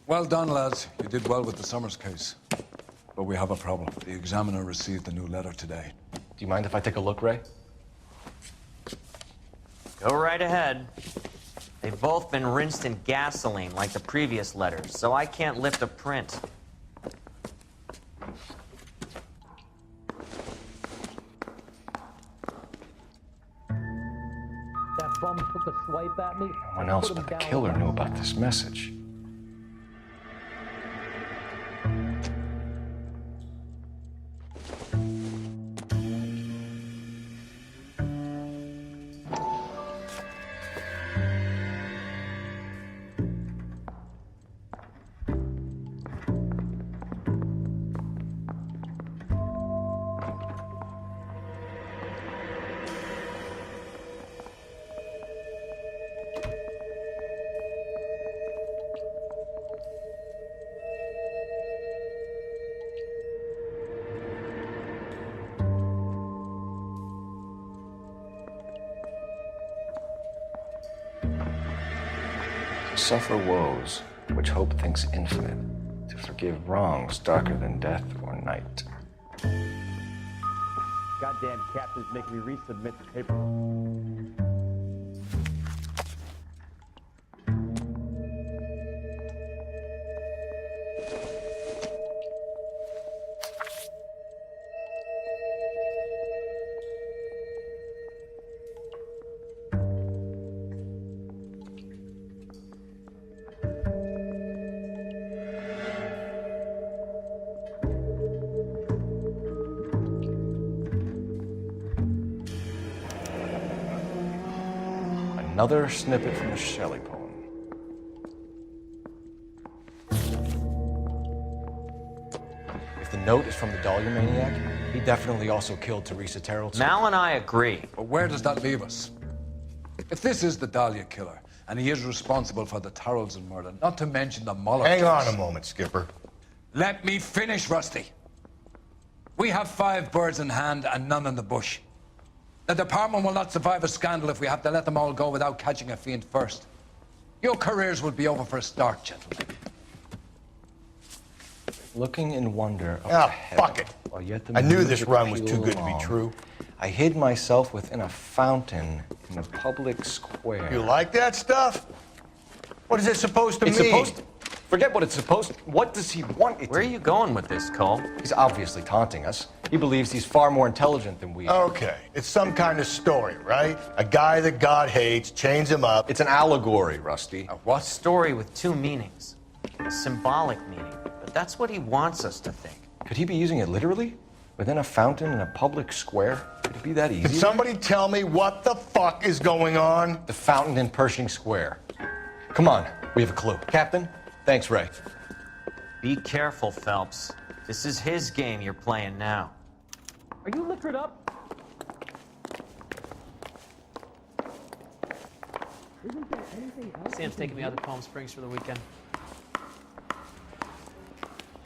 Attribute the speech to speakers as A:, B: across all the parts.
A: Well done, lads. You did well with the Summers case. But we have a problem. The examiner received a new letter today.
B: Do you mind if I take a look, Ray?
C: Go right ahead. They've both been rinsed in gasoline like the previous letters, so I can't lift a print.
D: That bum took a swipe at me.
B: No one else but the killer knew about this message. Suffer woes, which hope thinks infinite, to forgive wrongs darker than death or night.
D: Goddamn captain's making me resubmit the paperwork.
B: Another snippet from the Shelley poem. If the note is from the Dahlia maniac, he definitely also killed Teresa Terrell.
C: Mal and I agree.
A: But where does that leave us? If this is the Dahlia killer, and he is responsible for the Tarrelson murder, not to mention the Moloch
E: Hang
A: case.
E: on a moment, Skipper.
A: Let me finish, Rusty. We have 5 birds in hand and none in the bush. The department will not survive a scandal if we have to let them all go without catching a fiend first. Your careers will be over for a start, gentlemen.
B: Looking in wonder up
E: Ah,
B: to heaven,
E: fuck it.
B: while yet the
E: I knew this
B: music
E: run was
B: pealed
E: too good to be
B: along,
E: true.
B: I hid myself within a fountain in a public square.
E: You like that stuff? What is it supposed to
B: It's
E: mean?
B: supposed to... Forget what it's supposed to... What does he want it
C: Where are
B: to...
C: you going with this, Cole?
B: He's obviously taunting us. He believes he's far more intelligent than we are.
E: Okay, it's some kind of story, right? A guy that God hates, chains him up.
B: It's an allegory, Rusty.
C: A what? Story with 2 meanings. A symbolic meaning. But that's what he wants us to think.
B: Could he be using it literally? Within a fountain in a public square? Could it be that easy?
E: Can somebody tell me what the fuck is going on?
B: The fountain in Pershing Square. Come on, we have a clue. Captain? Thanks, Ray.
C: Be careful, Phelps. This is his game you're playing now.
D: Are you liquored up? Isn't there anything else?
F: Sam's taking me out to Palm Springs for the weekend.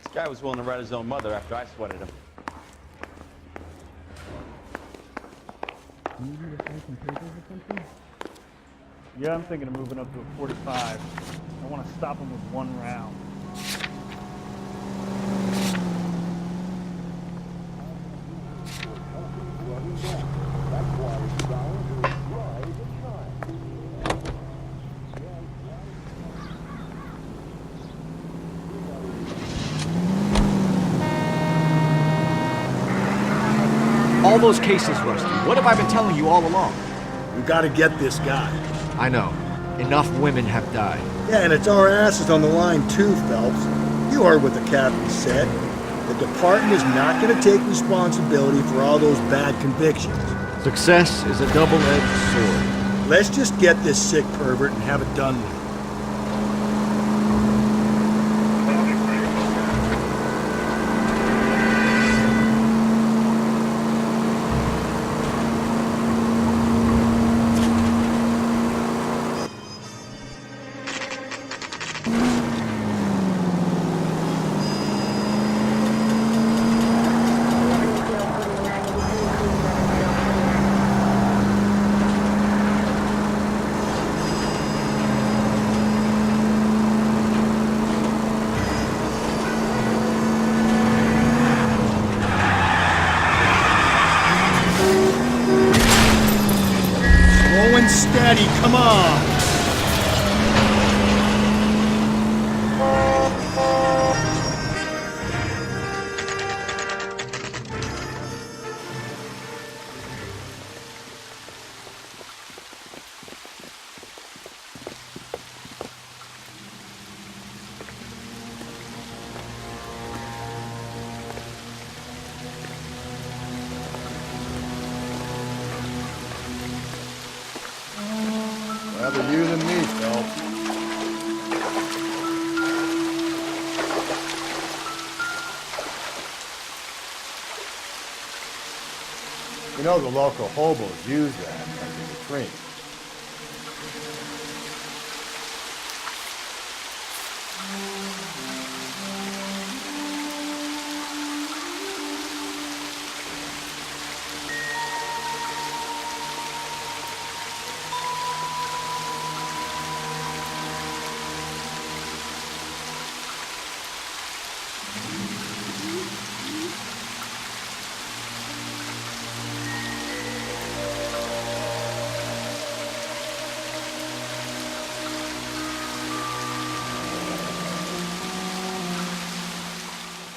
D: This guy was willing to write his own mother after I sweated him. Yeah, I'm thinking of moving up to a 45. I want to stop him with 1 round.
G: All those cases, Rusty. What have I been telling you all along?
H: We gotta get this guy.
G: I know. Enough women have died.
H: Yeah, and it's our asses on the line too, Phelps. You heard what the captain said. The department is not gonna take responsibility for all those bad convictions.
G: Success is a double-edged sword.
H: Let's just get this sick pervert and have it done with. ready, come on!
E: Rather you than me, Phelps. You know the local hobos use that as a latrine.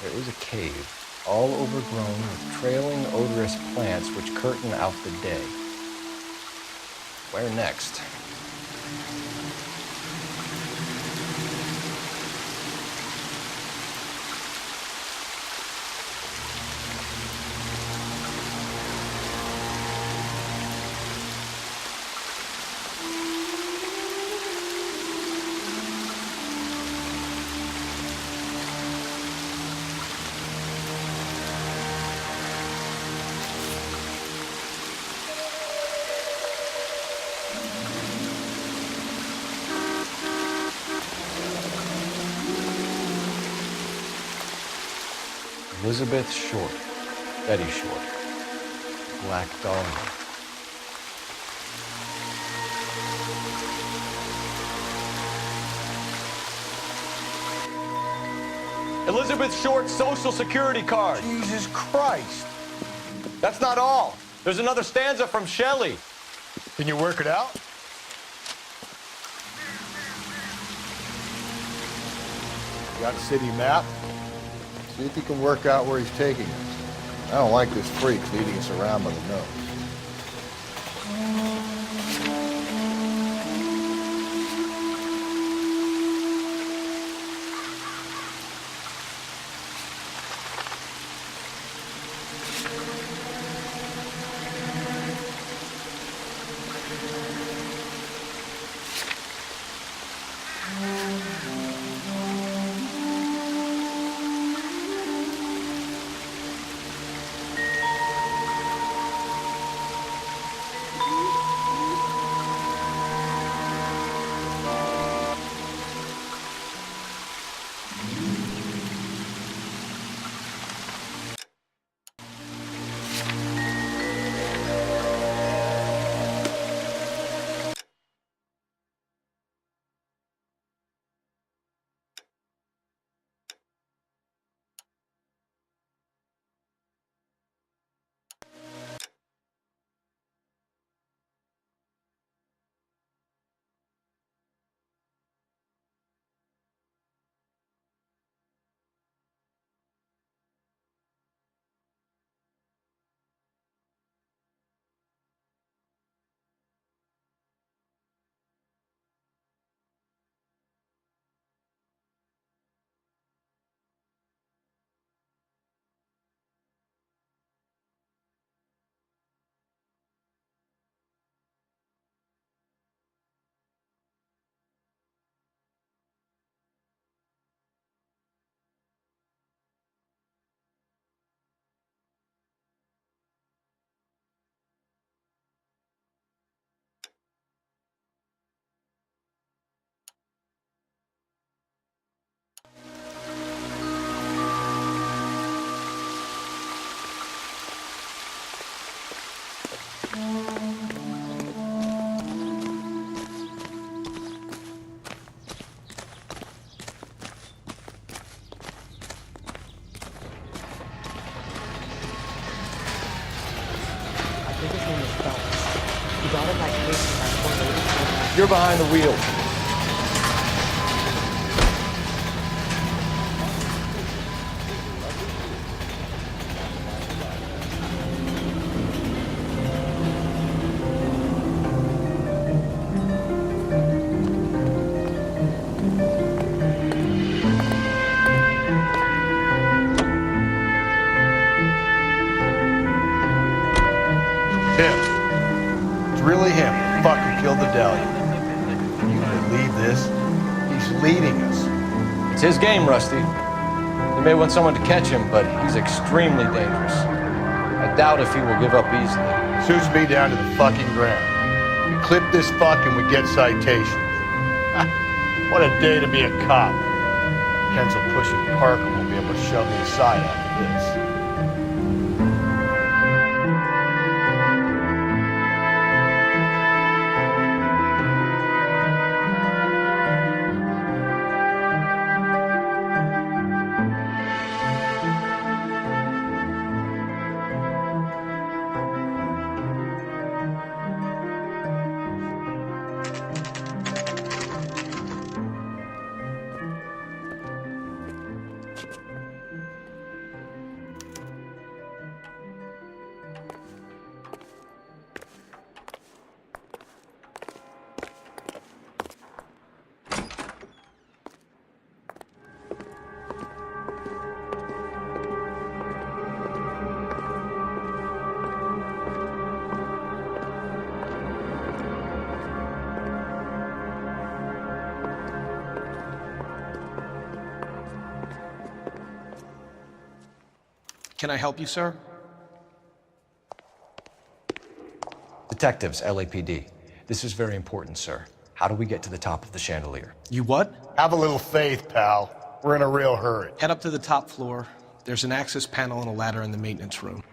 B: There is a cave, all overgrown with trailing, odorous plants which curtain out the day. Where next? Elizabeth Short, Betty Short, Black Dahlia.
I: Elizabeth Short's Social Security card.
E: Jesus Christ!
I: That's not all. There's another stanza from Shelley.
E: Can you work it out? Got a city map? See if you can work out where he's taking us. I don't like this freak leading us around by the nose.
B: You're behind the wheel.
E: It's really him. Fucking killed the deli. Can you believe this? He's leading us.
B: It's his game, Rusty. He may want someone to catch him, but he's extremely dangerous. I doubt if he will give up easily.
E: Shoots me down to the fucking ground. We clip this fuck and we get citation. What a day to be a cop. Pencil pushing Parker won't be able to shove me aside after this.
G: Can I help you, sir?
B: Detectives, LAPD. This is very important, sir. How do we get to the top of the chandelier?
G: You what?
E: Have a little faith, pal. We're in a real hurry.
G: Head up to the top floor. There's an access panel and a ladder in the maintenance room.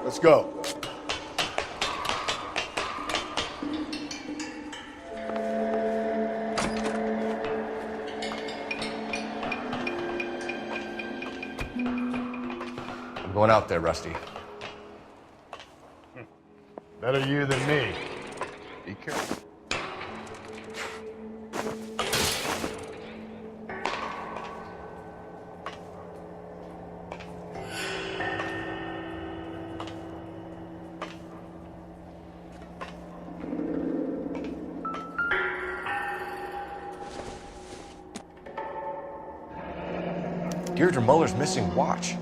E: Let's go.
B: I'm going out there, Rusty.
E: Better you than me. Be careful.
B: Deirdre Muller's missing watch.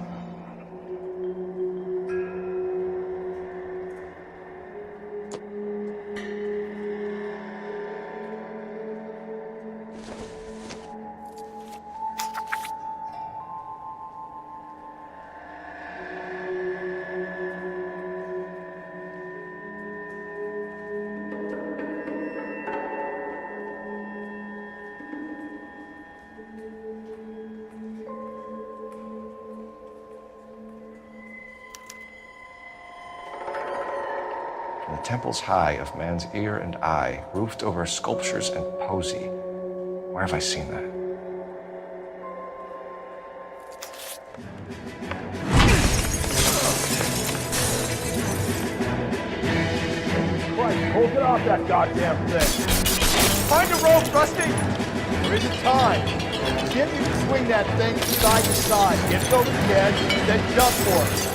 B: The temples high of man's ear and eye, roofed over sculptures and poesy. Where have I seen that?
E: Christ, hold it off that goddamn thing. Find a rope, Rusty. There isn't time. Get you to swing that thing side to side. Get it over the edge, then jump for it.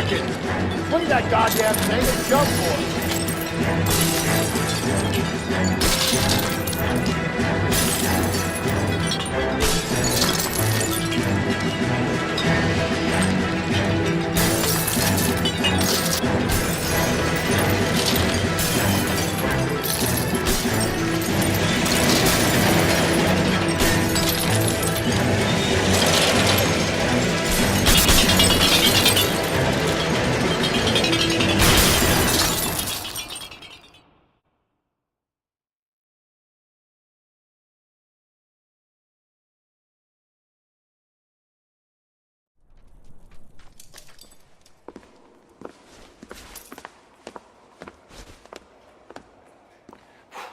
E: seconds. Swing that goddamn thing and jump for it.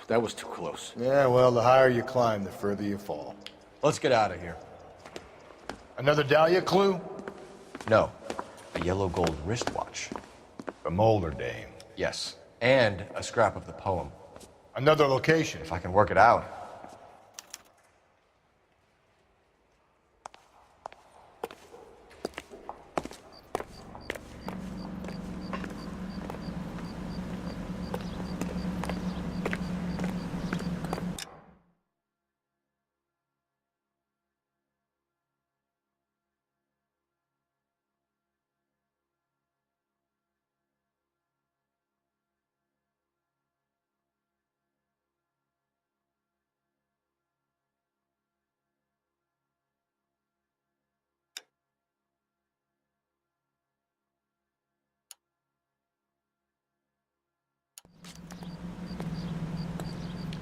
B: That was too close.
E: Yeah, well, the higher you climb, the further you fall.
B: Let's get out of here.
E: Another Dahlia clue?
B: No, a yellow gold wristwatch.
E: The Molder Dame.
B: Yes, and a scrap of the poem.
E: Another location.
B: If I can work it out.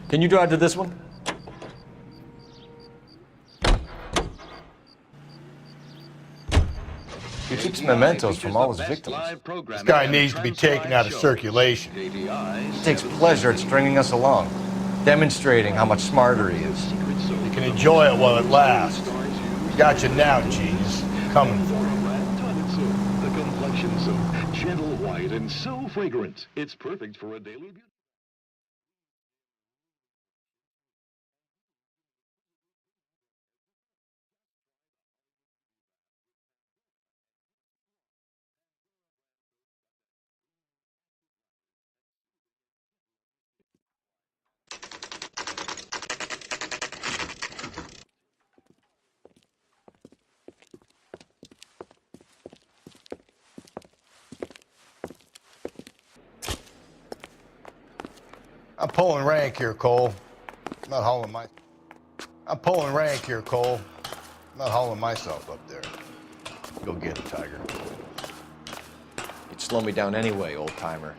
B: Can you drive to this one? He keeps mementos from all his victims.
E: This guy needs to be taken out of circulation.
B: He takes pleasure at stringing us along, demonstrating how much smarter he is.
E: You can enjoy it while it lasts. Got you now, genius. Coming for you.
J: The complexion so gentle white and so fragrant. It's perfect for a daily beauty.
E: I'm pulling rank here, Cole. I'm not hauling myself up there. Go get it, Tiger.
B: You'd slow me down anyway, old-timer.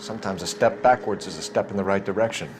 B: Sometimes a step backwards is a step in the right direction.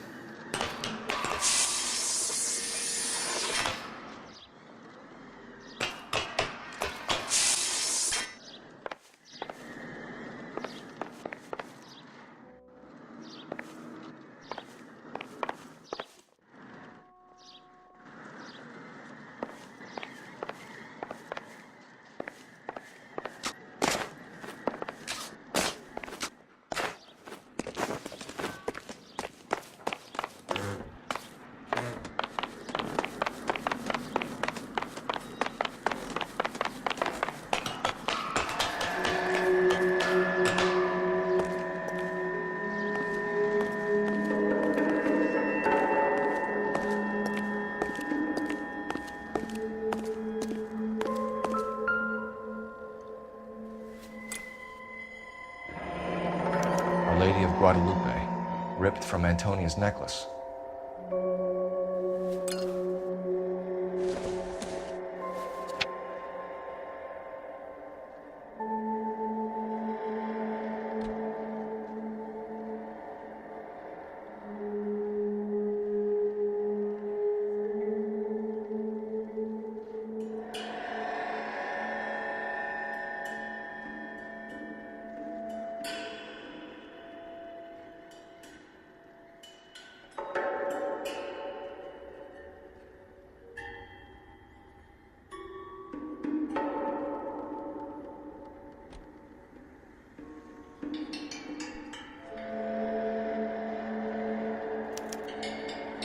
B: Lady of Guadalupe, ripped from Antonia's necklace.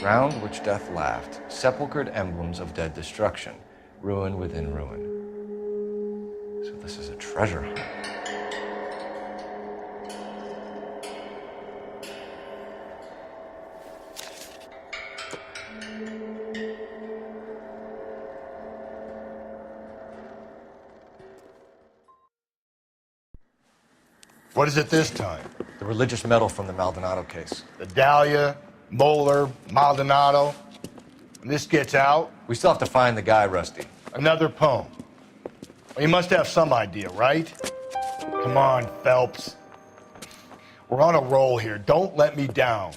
B: Round which death laughed, sepulchred emblems of dead destruction, ruin within ruin. So this is a treasure hunt.
E: What is it this time?
B: The religious medal from the Maldonado case.
E: The Dahlia, Moeller, Maldonado. When this gets out...
B: We still have to find the guy, Rusty.
E: Another poem. Well, you must have some idea, right? Come on, Phelps. We're on a roll here. Don't let me down.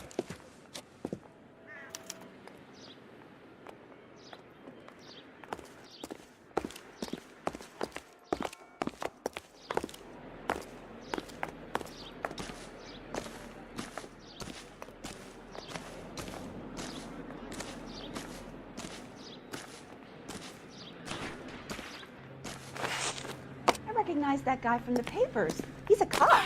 K: That guy from the papers. He's a cop.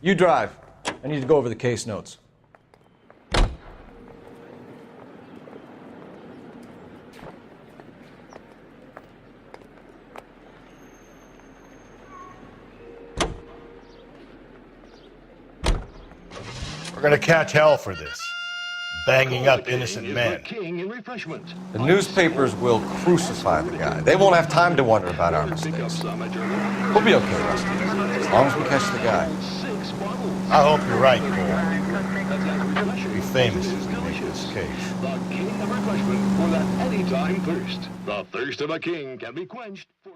B: You drive. I need to go over the case notes.
E: We're gonna catch hell for this. banging up innocent men.
B: The newspapers will crucify the guy. They won't have time to wonder about our mistakes. We'll be okay, Rusty, as long as we catch the guy.
E: I hope you're right, Cole. You'll be famous if you make this case.
J: The king of refreshment for that anytime thirst. The thirst of a king can be quenched for...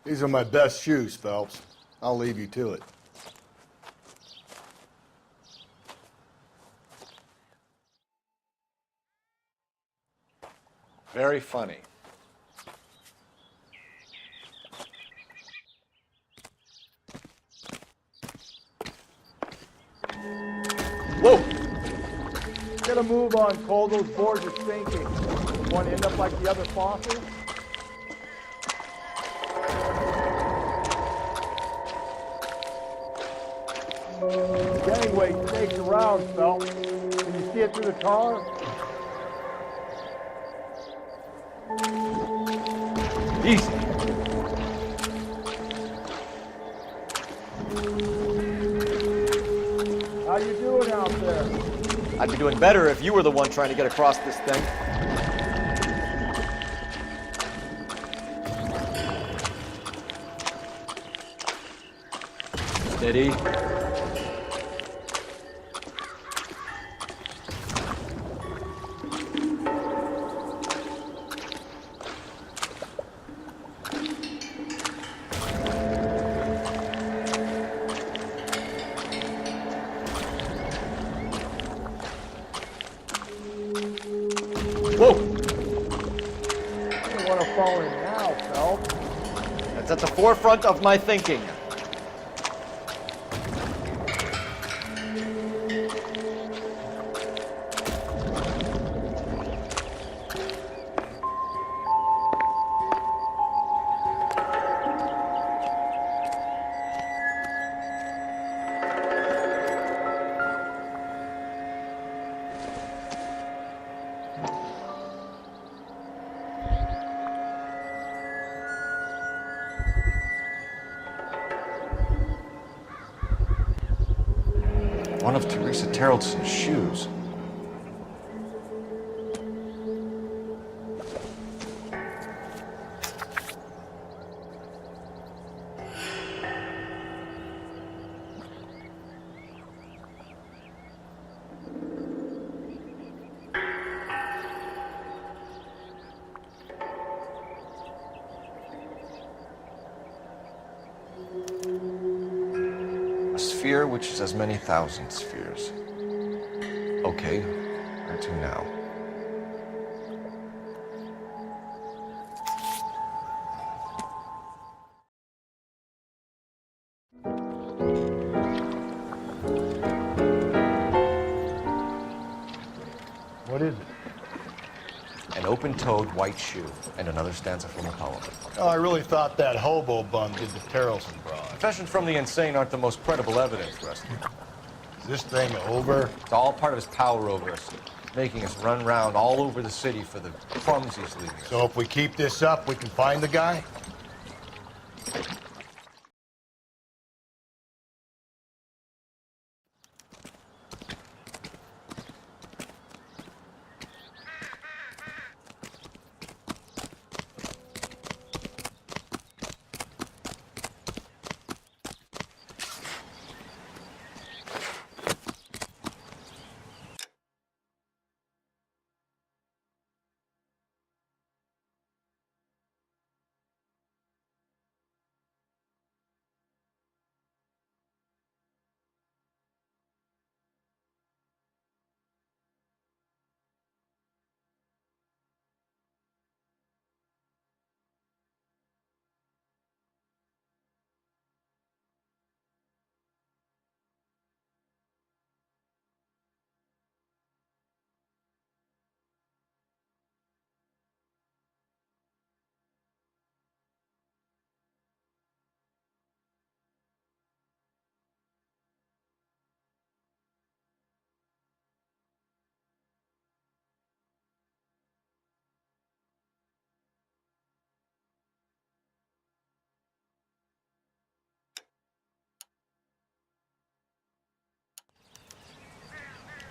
E: These are my best shoes, Phelps. I'll leave you to it.
B: Very funny.
E: Whoa!
D: Get a move on, Cole. Those boards are sinking. Want to end up like the other faucets? Gangway snakes around, Phelps. Can you see it through the tar?
B: Easy.
D: How you doing out there?
I: I'd be doing better if you were the one trying to get across this thing.
B: Steady.
E: Whoa!
D: I don't want to fall in now, Phelps.
I: That's at the forefront of my thinking.
B: One of Teresa Terrelson's shoes. Sphere which is as many thousand spheres. Okay, where to now?
E: What is it?
B: An open-toed white shoe and another stanza from a poem.
E: Oh, I really thought that hobo bum did the Terrelson broad.
B: Confessions from the insane aren't the most credible evidence, Rusty.
E: Is this thing over?
B: It's all part of his power over us, making us run round all over the city for the crumbs he's leaving us.
E: So if we keep this up, we can find the guy?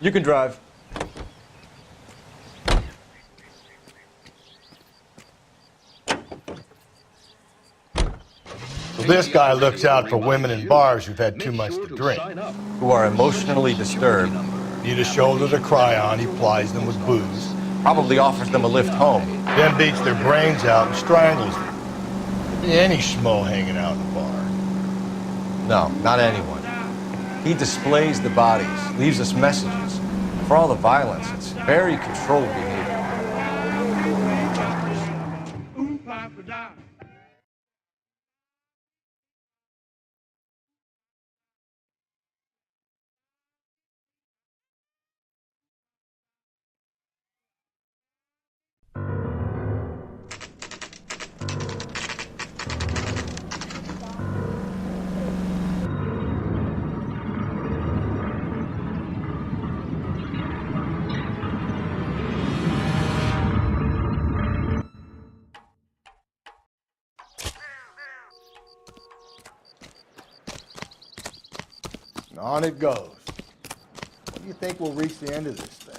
B: You can drive.
E: So this guy looks out for women in bars who've had too much to drink.
B: Who are emotionally disturbed.
E: Need a shoulder to cry on, he plies them with booze.
B: Probably offers them a lift home.
E: Then beats their brains out and strangles them. Could be any schmo hanging out in a bar.
B: No, not anyone. He displays the bodies, leaves us messages. For all the violence, it's very controlled behavior.
E: And on it goes. When do you think we'll reach the end of this thing?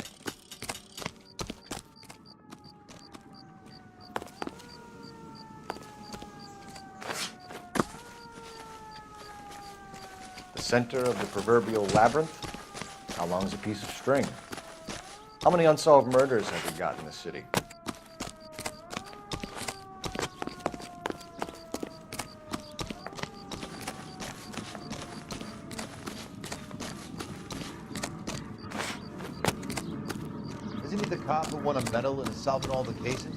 B: The center of the proverbial labyrinth? How long is a piece of string? How many unsolved murders have we got in the city?
I: Isn't he the cop who won a medal in solving all the cases?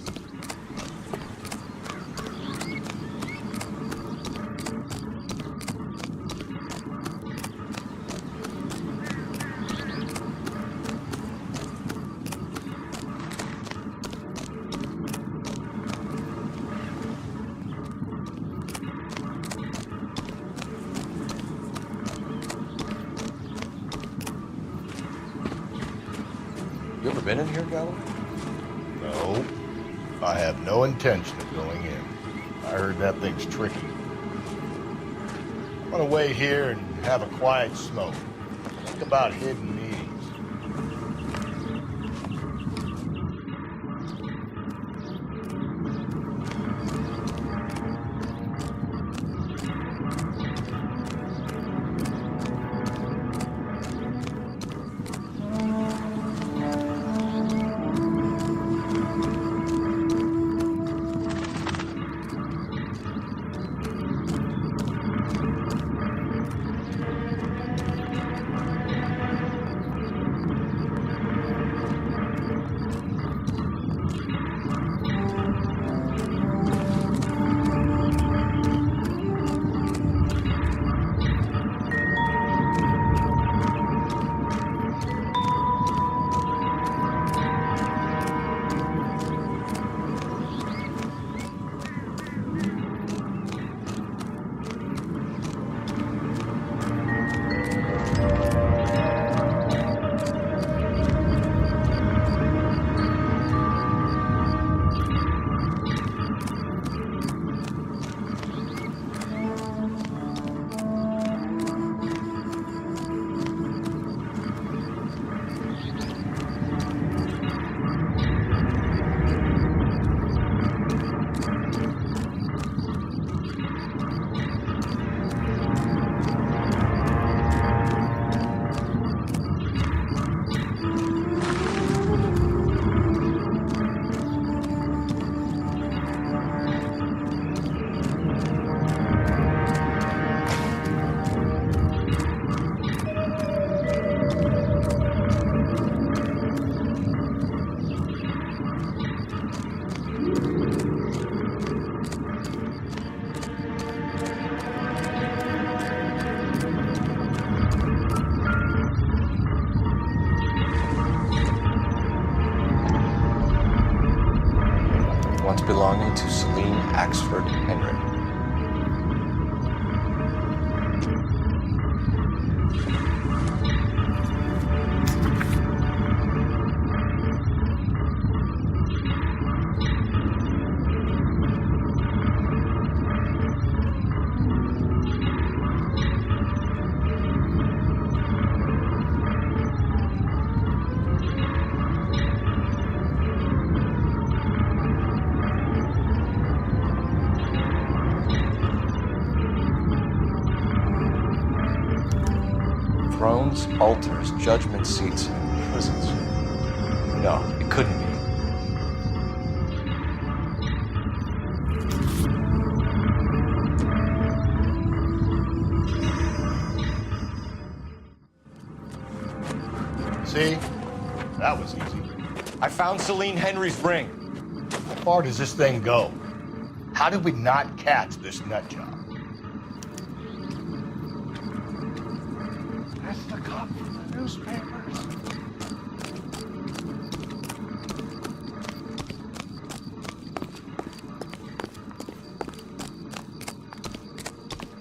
B: You ever been in here, Gallo?
E: No. I have no intention of going in. I heard that thing's tricky. I'm gonna wait here and have a quiet smoke. Think about hidden meetings.
B: Belonging to Celine Axford Henry. thrones, altars, judgment seats, and prisons. No, it couldn't be.
E: See? That was easy.
B: I found Celine Henry's ring.
E: How far does this thing go? How did we not catch this nut job? That's the cop from the newspapers.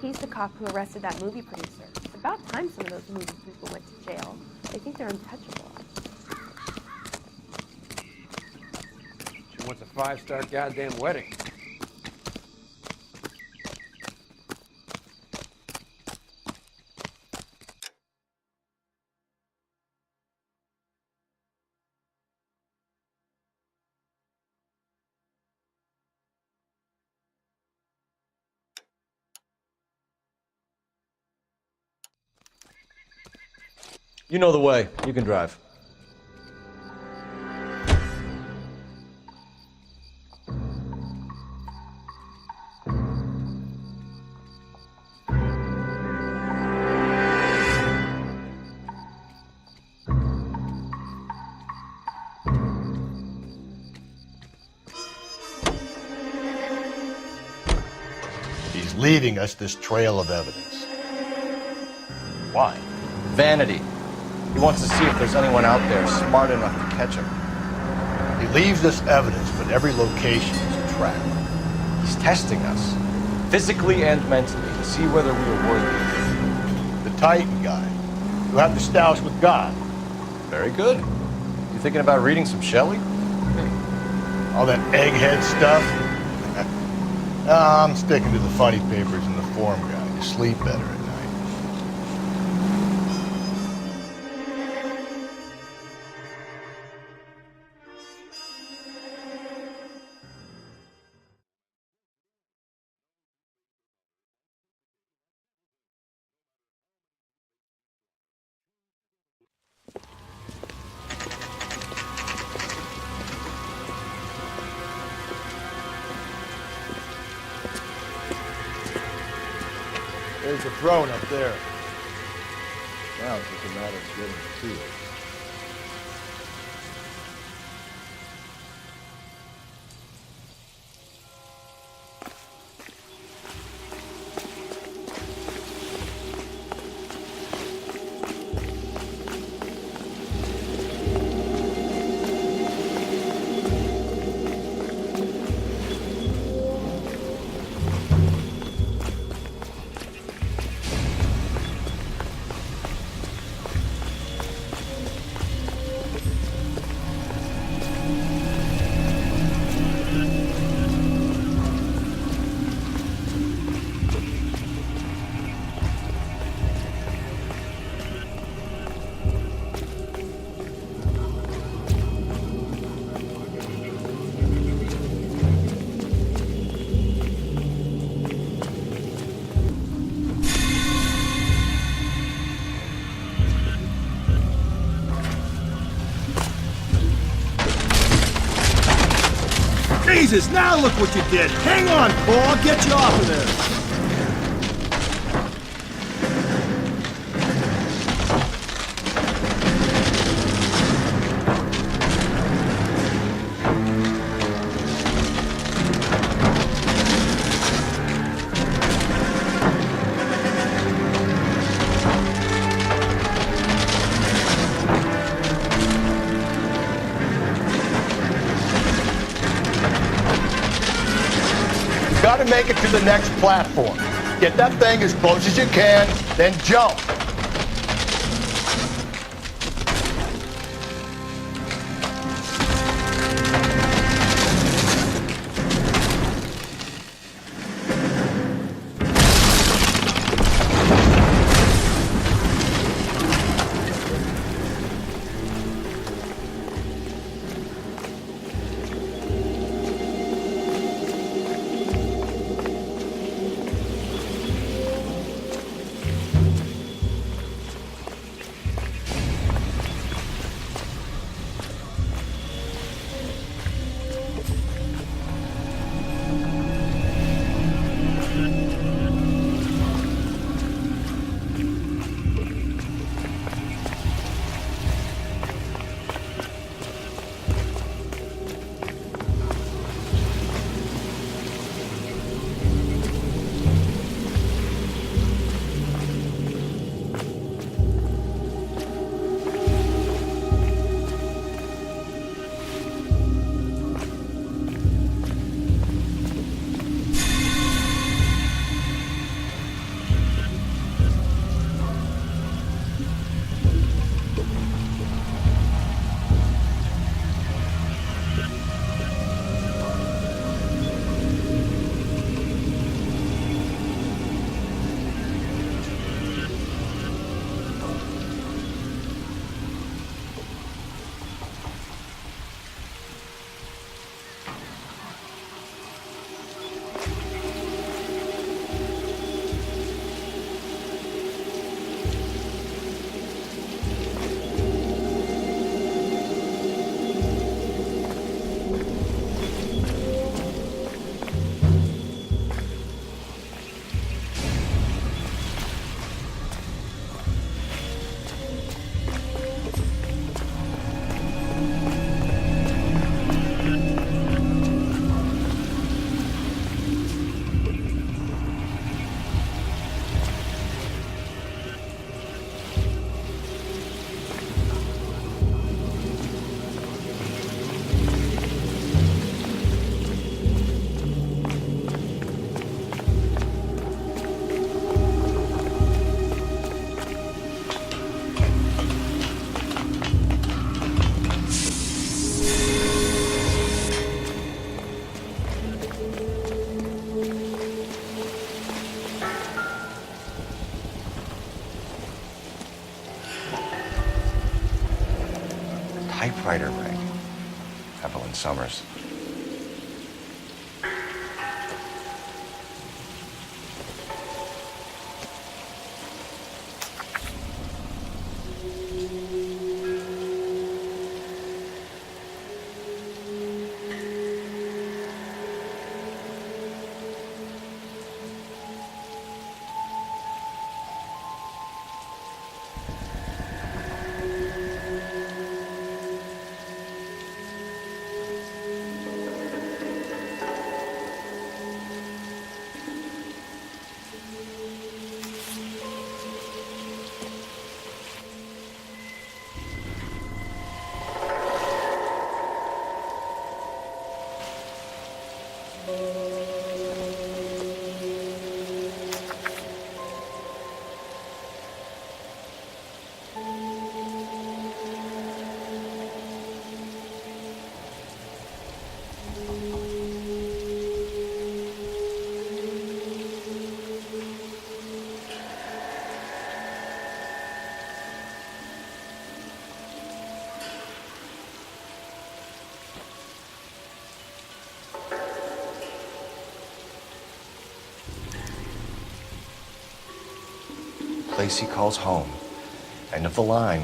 K: He's the cop who arrested that movie producer. It's about time some of those movie people went to jail. They think they're untouchable.
A: She wants a 5-star goddamn wedding.
B: You know the way. You can drive.
E: He's leaving us this trail of evidence. Why?
B: Vanity. He wants to see if there's anyone out there smart enough to catch him.
E: He leaves us evidence, but every location is a trap.
B: He's testing us, physically and mentally, to see whether we are worthy.
E: The Titan guy, who had the stoush with God.
B: Very good. You thinking about reading some Shelley?
E: All that egghead stuff? I'm sticking to the funny papers and the form guide. You sleep better at night. There's the throne up there. Now it's just a matter of getting to it.
H: Jesus, now look what you did! Hang on, Cole, I'll get you off of there!
E: Gotta make it to the next platform. Get that thing as close as you can, then jump.
B: typewriter ring. Evelyn Summers. Place he calls home. End of the line.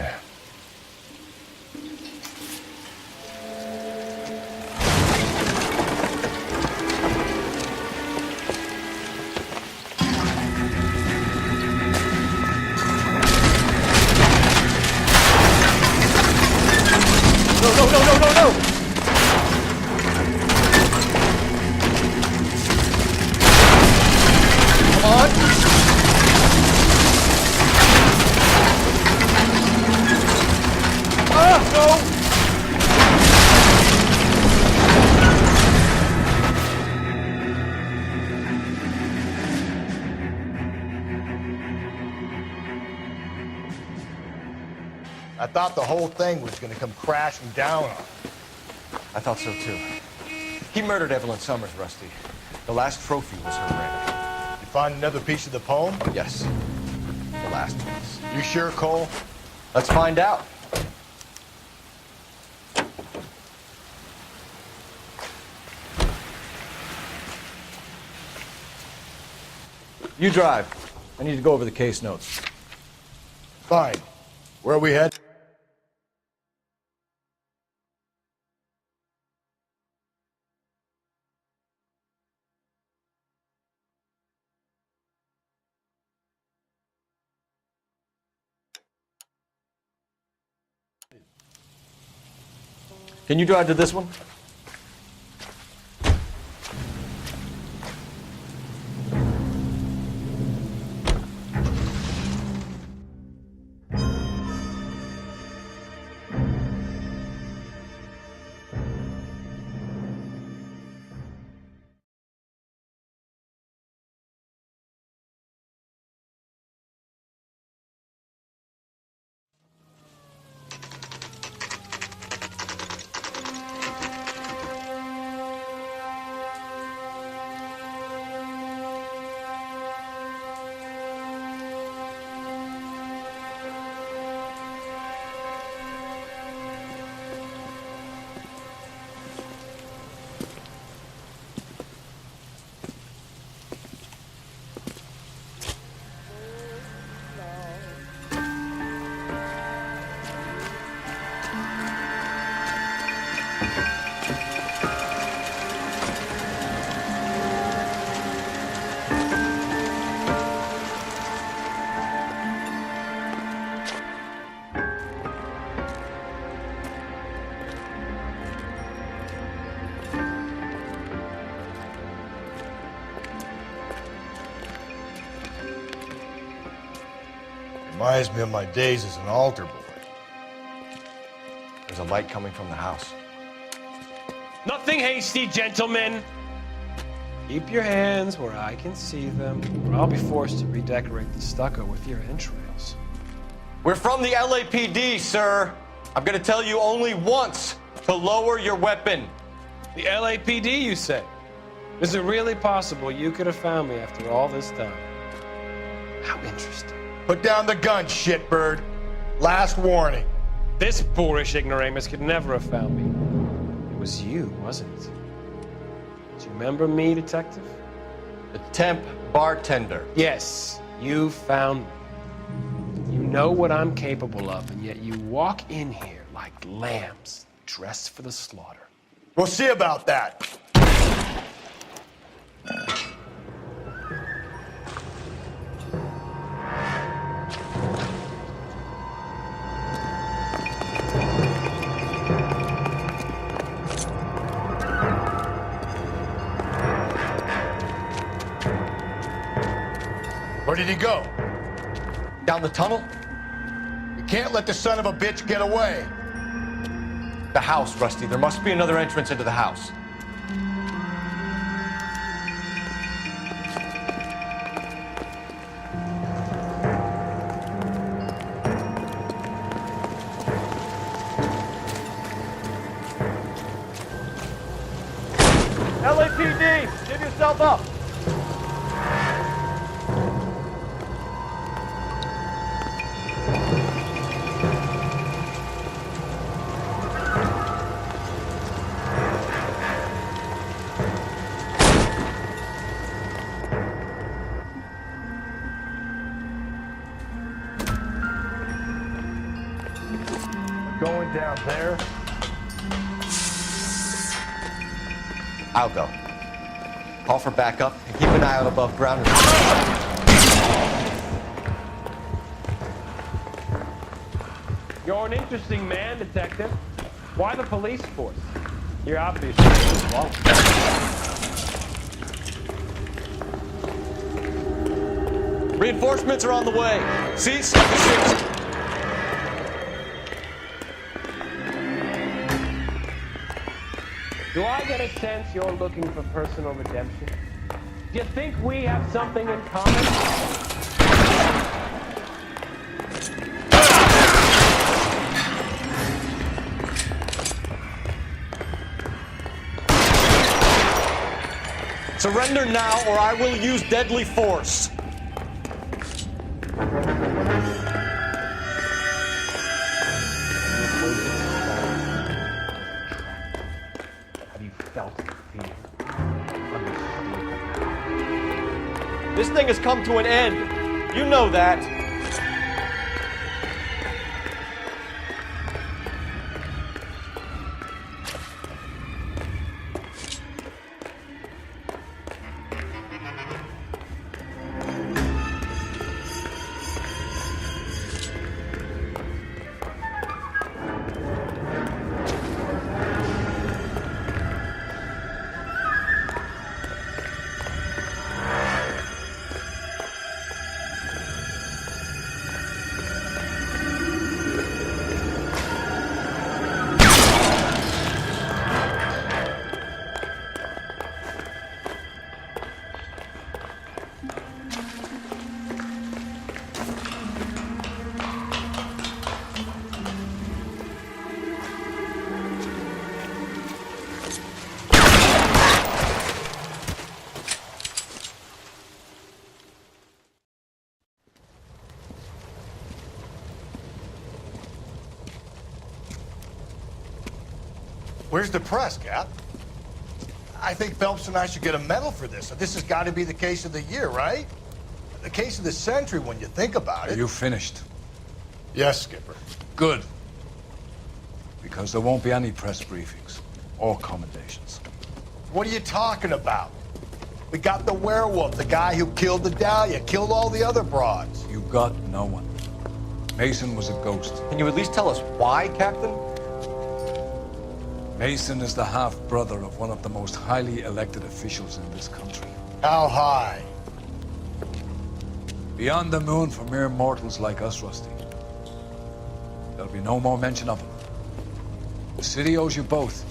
I: No! Come on!
E: I thought the whole thing was gonna come crashing down on him.
B: I thought so too. He murdered Evelyn Summers, Rusty. The last trophy was her ring.
E: You find another piece of the poem?
B: Yes. The last piece.
E: You sure, Cole?
B: Let's find out. You drive. I need to go over the case notes.
E: Fine. Where are we headed?
B: Can you drive to this one?
E: Reminds me of my days as an altar boy.
B: There's a light coming from the house.
L: Nothing hasty, gentlemen. Keep your hands where I can see them, or I'll be forced to redecorate the stucco with your entrails.
I: We're from the LAPD, sir. I'm gonna tell you only once to lower your weapon.
L: The LAPD, you say? Is it really possible you could have found me after all this time? How interesting.
E: Put down the gun, shitbird. Last warning.
L: This boorish ignoramus could never have found me. It was you, wasn't it? Do you remember me, detective?
I: The temp bartender.
L: Yes, you found me. You know what I'm capable of, and yet you walk in here like lambs dressed for the slaughter.
E: We'll see about that. Where did he go?
I: Down the tunnel?
E: You can't let the son of a bitch get away.
I: The house, Rusty. There must be another entrance into the house.
E: LAPD, give yourself up. Going down there.
I: I'll go. Call for backup and keep an eye out above ground.
L: You're an interesting man, detective. Why the police force? You're obviously involved.
I: Reinforcements are on the way. Cease the ship.
L: Do I get a sense you're looking for personal redemption? Do you think we have something in common?
I: Surrender now, or I will use deadly force. This thing has come to an end. You know that.
E: Where's the press, Cap? I think Phelps and I should get a medal for this. This has got to be the case of the year, right? The case of the century when you think about it.
A: Are you finished?
E: Yes, Skipper.
A: Good. Because there won't be any press briefings or commendations.
E: What are you talking about? We got the werewolf, the guy who killed the Dahlia, killed all the other broads.
A: You got no one. Mason was a ghost.
I: Can you at least tell us why, Captain?
A: Mason is the half-brother of one of the most highly elected officials in this country.
E: How high?
A: Beyond the moon for mere mortals like us, Rusty. There'll be no more mention of him. The city owes you both,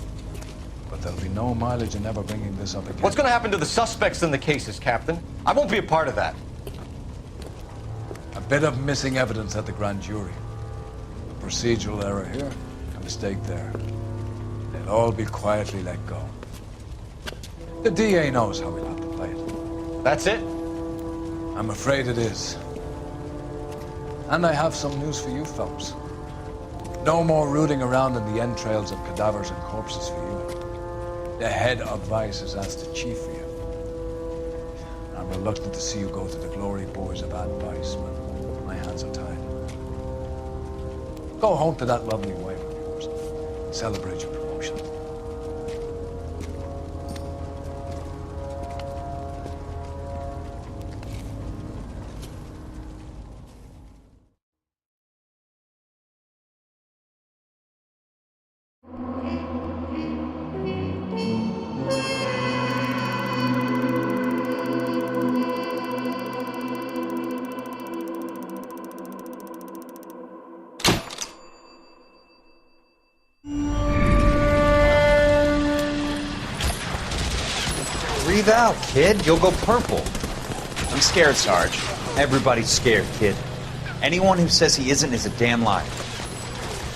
A: but there'll be no mileage in ever bringing this up again.
I: What's going to happen to the suspects in the cases, Captain? I won't be a part of that.
A: A bit of missing evidence at the grand jury. A procedural error here, a mistake there. They'll all be quietly let go. The DA knows how we'll have to play it.
I: That's it?
A: I'm afraid it is. And I have some news for you, Phelps. No more rooting around in the entrails of cadavers and corpses for you. The head of vice has asked the chief for you. I'm reluctant to see you go to the glory boys of advice, but my hands are tied. Go home to that lovely wife of yours. Celebrate your promotion.
M: Breathe out, kid. You'll go purple.
G: I'm scared, Sarge.
M: Everybody's scared, kid. Anyone who says he isn't is a damn liar.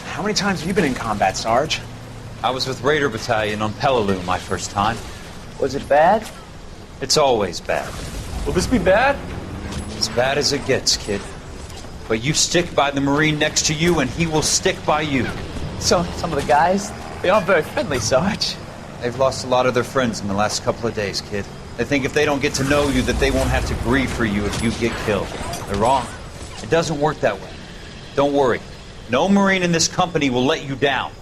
G: How many times have you been in combat, Sarge?
M: I was with Raider Battalion on Peleliu my first time.
F: Was it bad?
M: It's always bad.
L: Will this be bad?
M: As bad as it gets, kid. But you stick by the Marine next to you and he will stick by you.
F: So, some of the guys, they aren't very friendly, Sarge.
M: They've lost a lot of their friends in the last couple of days, kid. They think if they don't get to know you that they won't have to grieve for you if you get killed. They're wrong. It doesn't work that way. Don't worry. No Marine in this company will let you down.